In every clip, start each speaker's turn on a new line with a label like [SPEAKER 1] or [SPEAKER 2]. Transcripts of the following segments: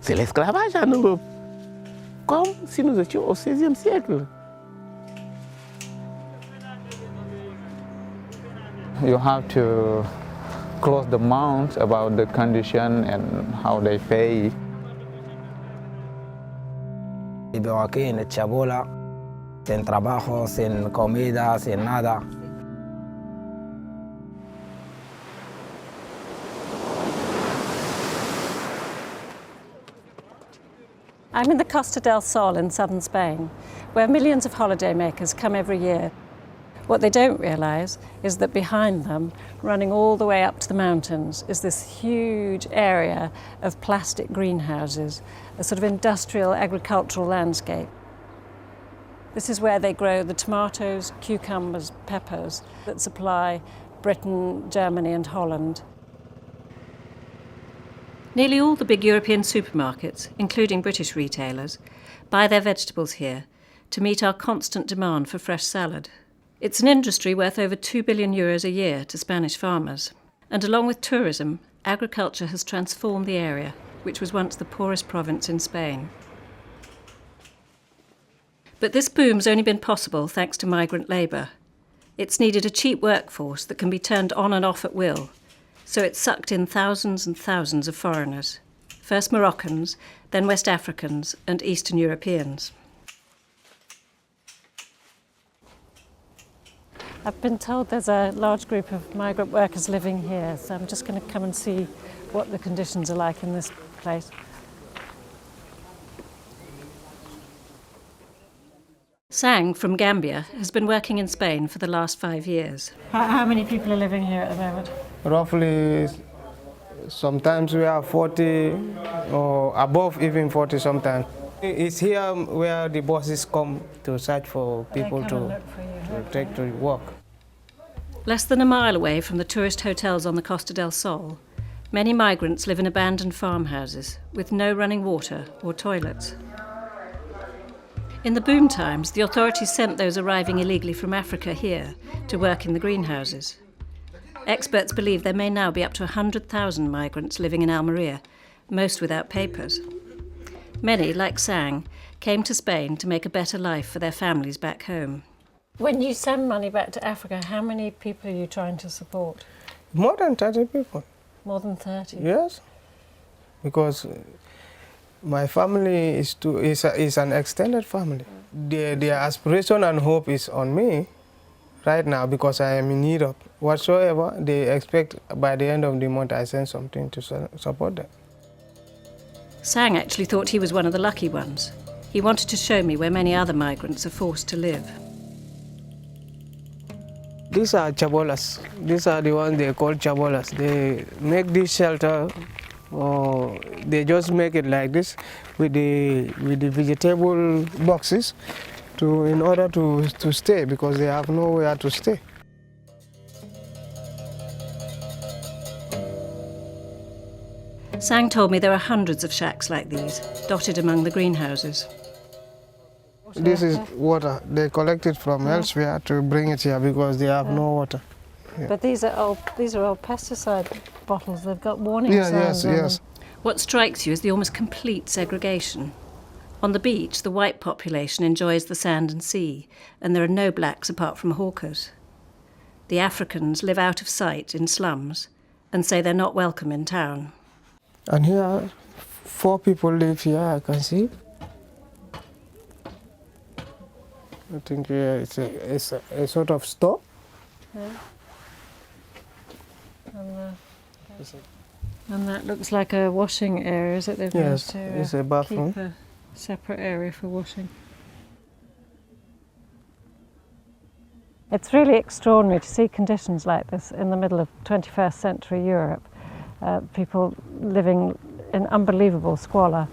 [SPEAKER 1] c'est l'esclavage en Europe, comme si nous étions au XVIe siècle.
[SPEAKER 2] You have to close the mouth about the condition and how they pay.
[SPEAKER 3] Vivo aquí en Chabola, sin trabajo, sin comida, sin nada.
[SPEAKER 4] I'm in the Costa del Sol in southern Spain, where millions of holidaymakers come every year. What they don't realise is that behind them, running all the way up to the mountains, is this huge area of plastic greenhouses, a sort of industrial agricultural landscape. This is where they grow the tomatoes, cucumbers, peppers that supply Britain, Germany and Holland. Nearly all the big European supermarkets, including British retailers, buy their vegetables here to meet our constant demand for fresh salad. It's an industry worth over €2 billion a year to Spanish farmers. And along with tourism, agriculture has transformed the area, which was once the poorest province in Spain. But this boom's only been possible thanks to migrant labour. It's needed a cheap workforce that can be turned on and off at will, so it's sucked in thousands and thousands of foreigners, first Moroccans, then West Africans and Eastern Europeans. I've been told there's a large group of migrant workers living here, so I'm just going to come and see what the conditions are like in this place. Sang from Gambia has been working in Spain for the last 5 years. How many people are living here at the moment?
[SPEAKER 5] Roughly, sometimes we have 40 or above even 40 sometimes. It's here where the bosses come to search for people to take to work.
[SPEAKER 4] Less than a mile away from the tourist hotels on the Costa del Sol, many migrants live in abandoned farmhouses with no running water or toilets. In the boom times, the authorities sent those arriving illegally from Africa here to work in the greenhouses. Experts believe there may now be up to 100,000 migrants living in Almeria, most without papers. Many, like Sang, came to Spain to make a better life for their families back home. When you send money back to Africa, how many people are you trying to support?
[SPEAKER 5] More than 30 people.
[SPEAKER 4] More than 30?
[SPEAKER 5] Yes, because my family is an extended family. Their aspiration and hope is on me right now because I am in need of whatsoever they expect by the end of the month I send something to support them.
[SPEAKER 4] Sang actually thought he was one of the lucky ones. He wanted to show me where many other migrants are forced to live.
[SPEAKER 5] These are chabolas. These are the ones they call chabolas. They make this shelter, or they just make it like this with the vegetable boxes in order to stay because they have nowhere to stay.
[SPEAKER 4] Sang told me there are hundreds of shacks like these, dotted among the greenhouses.
[SPEAKER 5] This is water. They collect it from elsewhere to bring it here because they have no water. Yeah.
[SPEAKER 4] But these are old pesticide bottles. They've got warning signs on them. What strikes you is the almost complete segregation. On the beach, the white population enjoys the sand and sea, and there are no blacks apart from hawkers. The Africans live out of sight in slums and say they're not welcome in town.
[SPEAKER 5] And here, 4 people live here, I can see. I think here it's a sort of store.
[SPEAKER 4] Yeah. And that looks like a washing area, is it? They've
[SPEAKER 5] Yes,
[SPEAKER 4] managed to
[SPEAKER 5] it's a bathroom.
[SPEAKER 4] keep a separate area for washing. It's really extraordinary to see conditions like this in the middle of 21st century Europe. People living in unbelievable squalor.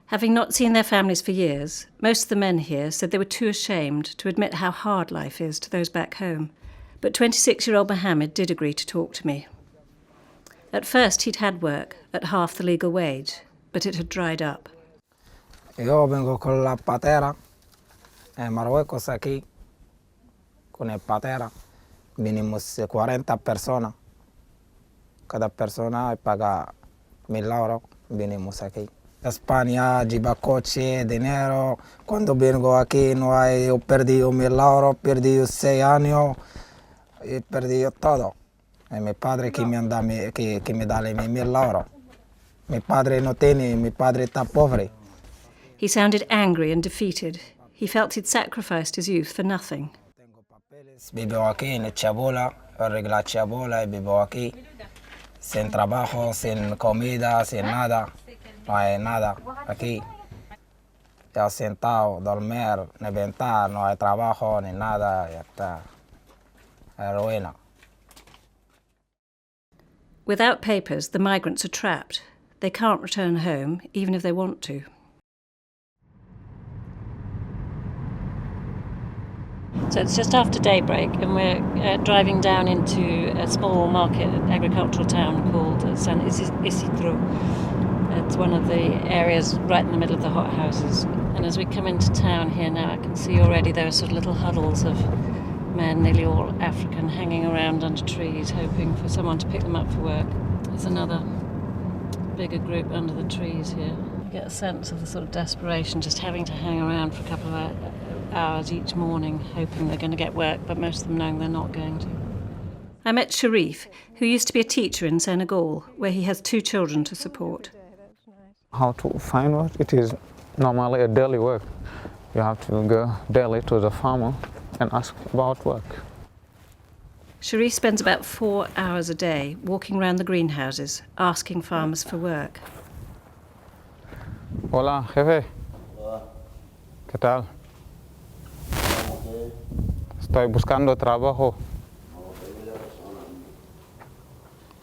[SPEAKER 4] Having not seen their families for years, most of the men here said they were too ashamed to admit how hard life is to those back home. But 26-year-old Mohammed did agree to talk to me. At first he'd had work at half the legal wage, but it had dried up.
[SPEAKER 3] Yo vengo con la patera en Marruecos aquí, con el patera. Vinimos 40 personas. Cada persona paga 1.000 euros, venimos aquí. España lleva coche, dinero. Cuando vengo aquí no hay, yo perdí 1.000 euros, perdí 6 años, he perdido todo. Y mi padre que me da 1.000 euros. Mi padre no tiene, mi padre está pobre.
[SPEAKER 4] He sounded angry and defeated. He felt he'd sacrificed his youth for nothing.
[SPEAKER 3] Vivo aquí en Chabola, arreglo Chabola y vivo aquí. Sin trabajo, sin comida, sin nada. No hay nada aquí. Ya sentado, dormir, ni ventana, no hay trabajo ni nada, ya está. Es ruina.
[SPEAKER 4] Without papers, the migrants are trapped. They can't return home, even if they want to. So it's just after daybreak, and we're driving down into a small market, agricultural town called San Isidro. It's one of the areas right in the middle of the hothouses. And as we come into town here now, I can see already there are sort of little huddles of men, nearly all African, hanging around under trees, hoping for someone to pick them up for work. There's another bigger group under the trees here. You get a sense of the sort of desperation, just having to hang around for a couple of hours each morning, hoping they're going to get work, but most of them knowing they're not going to. I met Sharif, who used to be a teacher in Senegal, where he has 2 children to support.
[SPEAKER 2] How to find work? It is normally a daily work. You have to go daily to the farmer and ask about work.
[SPEAKER 4] Sharif spends about 4 hours a day walking around the greenhouses, asking farmers for work.
[SPEAKER 2] Hola, jefe.
[SPEAKER 6] Hola.
[SPEAKER 2] ¿Qué tal?
[SPEAKER 6] ¿Cómo que?
[SPEAKER 2] Estoy buscando trabajo.
[SPEAKER 6] No, tengo ya persona.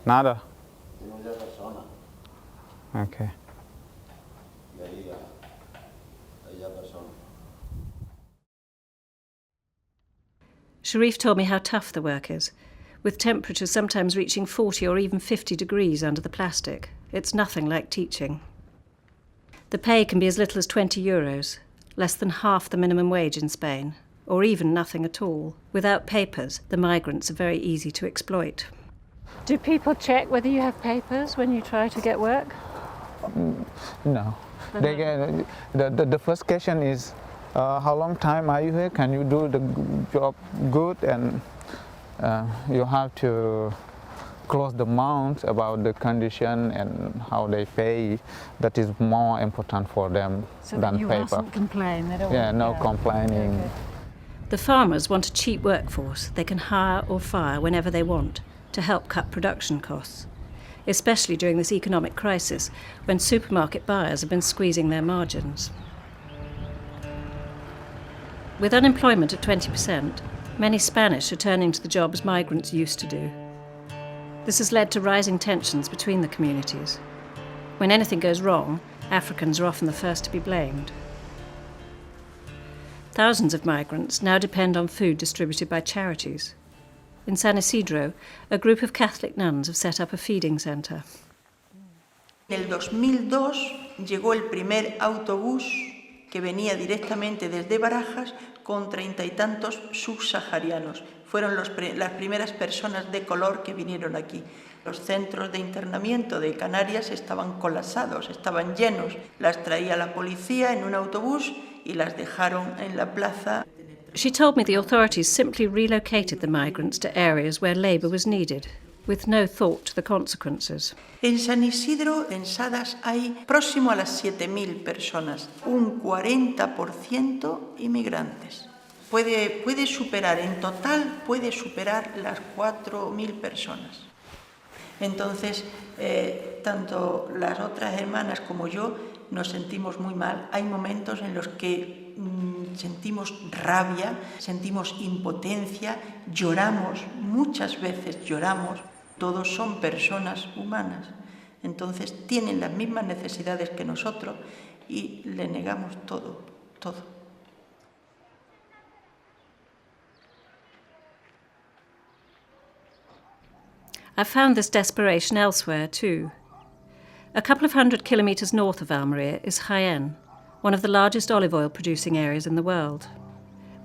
[SPEAKER 2] Nada.
[SPEAKER 6] Tengo ya persona.
[SPEAKER 2] Okay.
[SPEAKER 6] Y ahí ya persona.
[SPEAKER 4] Sharif told me how tough the work is, with temperatures sometimes reaching 40 or even 50 degrees under the plastic. It's nothing like teaching. The pay can be as little as 20 euros, less than half the minimum wage in Spain, or even nothing at all. Without papers, the migrants are very easy to exploit. Do people check whether you have papers when you try to get work?
[SPEAKER 2] No. The first question is, how long time are you here? Can you do the job good? And you have to close the mouth about the condition and how they pay. That is more important for them than
[SPEAKER 4] you
[SPEAKER 2] paper.
[SPEAKER 4] mustn't complain. They don't want
[SPEAKER 2] No
[SPEAKER 4] to
[SPEAKER 2] complaining.
[SPEAKER 4] Okay. The farmers want a cheap workforce they can hire or fire whenever they want to help cut production costs, especially during this economic crisis when supermarket buyers have been squeezing their margins. With unemployment at 20%, many Spanish are turning to the jobs migrants used to do. This has led to rising tensions between the communities. When anything goes wrong, Africans are often the first to be blamed. Thousands of migrants now depend on food distributed by charities. In San Isidro, a group of Catholic nuns have set up a feeding centre.
[SPEAKER 7] En el 2002 llegó el primer autobús que venía directamente desde Barajas con 30 y tantos subsaharianos. Fueron las primeras personas de color que vinieron aquí. Los centros de internamiento de Canarias estaban colapsados, estaban llenos. Las traía la policía en un autobús y las dejaron en la plaza.
[SPEAKER 4] She told me the authorities simply relocated the migrants to areas where labour was needed, with no thought to the consequences.
[SPEAKER 7] En San Isidro, censadas hay próximo a las 7.000 personas, un 40% inmigrantes. Puede superar, en total puede superar las 4.000 personas. Entonces, tanto las otras hermanas como yo nos sentimos muy mal. Hay momentos en los que sentimos rabia, sentimos impotencia, lloramos, muchas veces lloramos. Todos son personas humanas, entonces tienen las mismas necesidades que nosotros y le negamos todo, todo.
[SPEAKER 4] I found this desperation elsewhere too. A couple of 100 kilometres north of Almería is Jaén, one of the largest olive oil producing areas in the world.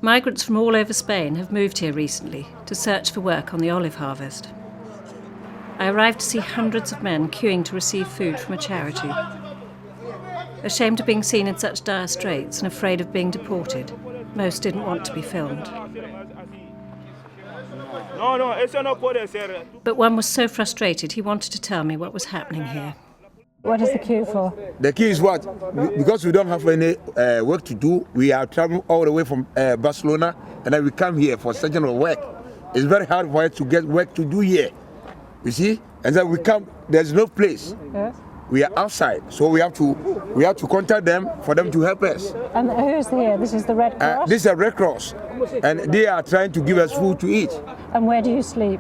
[SPEAKER 4] Migrants from all over Spain have moved here recently to search for work on the olive harvest. I arrived to see hundreds of men queuing to receive food from a charity. Ashamed of being seen in such dire straits and afraid of being deported, most didn't want to be filmed. But one was so frustrated he wanted to tell me what was happening here.
[SPEAKER 8] What is the queue for?
[SPEAKER 9] The queue is what? Because we don't have any work to do, we are traveling all the way from Barcelona, and then we come here for such a work. It's very hard for us to get work to do here. You see? And then we come, there's no place.
[SPEAKER 8] Yes.
[SPEAKER 9] We are outside, so we have to contact them for them to help us.
[SPEAKER 8] And who's here? This is the Red Cross?
[SPEAKER 9] This is a Red Cross, and they are trying to give us food to eat.
[SPEAKER 8] And where do you sleep?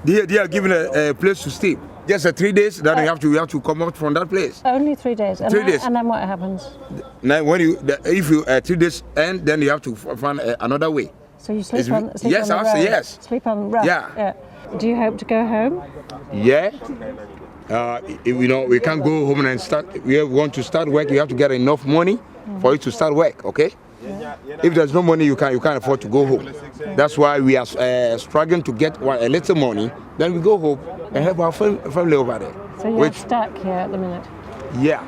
[SPEAKER 9] They are giving a place to sleep. Just 3 days, then we have to come out from that place.
[SPEAKER 8] Only 3 days? And
[SPEAKER 9] 3 days.
[SPEAKER 8] And then what happens?
[SPEAKER 9] Now, if you 3 days end, then you have to find another way.
[SPEAKER 8] So you sleep on the
[SPEAKER 9] yes,
[SPEAKER 8] road?
[SPEAKER 9] yes.
[SPEAKER 8] Sleep on the road?
[SPEAKER 9] Yeah.
[SPEAKER 8] Do you hope to go home?
[SPEAKER 9] Yeah. We can't go home and start. We want to start work. You have to get enough money for you to start work. Okay. Yeah. If there's no money, you can't afford to go home. That's why we are struggling to get a little money. Then we go home and help our family over there.
[SPEAKER 8] So you're stuck here at the minute.
[SPEAKER 9] Yeah.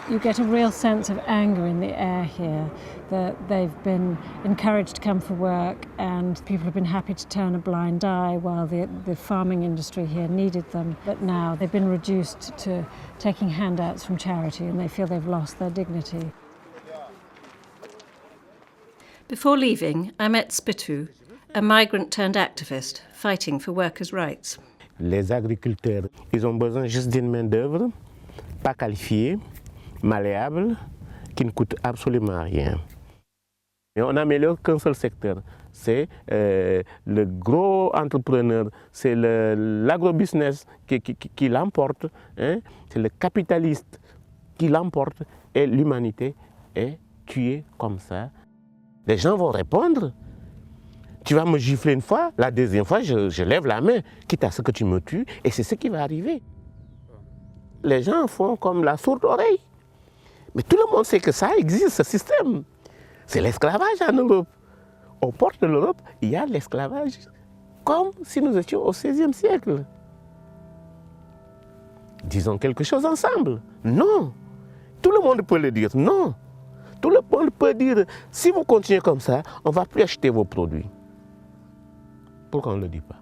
[SPEAKER 8] You get a real sense of anger in the air here, that they've been encouraged to come for work and people have been happy to turn a blind eye while the farming industry here needed them. But now they've been reduced to taking handouts from charity and they feel they've lost their dignity.
[SPEAKER 4] Before leaving, I met Spitu, a migrant turned activist fighting for workers' rights.
[SPEAKER 1] Les agriculteurs, ils ont besoin juste d'une main-d'œuvre, pas qualifiée, malléable, qui ne coûte absolument rien. Et on n'améliore qu'un seul secteur, c'est le gros entrepreneur, c'est l'agrobusiness qui l'emporte, hein? C'est le capitaliste qui l'emporte et l'humanité est tuée comme ça. Les gens vont répondre. Tu vas me gifler une fois, la deuxième fois, je lève la main, quitte à ce que tu me tues, et c'est ce qui va arriver. Les gens font comme la sourde oreille. Mais tout le monde sait que ça existe, ce système. C'est l'esclavage en Europe. Aux portes de l'Europe, il y a l'esclavage, comme si nous étions au XVIe siècle. Disons quelque chose ensemble. Non. Tout le monde peut le dire. Non. Tout le monde peut dire, si vous continuez comme ça, on ne va plus acheter vos produits. Pourquoi on ne le dit pas?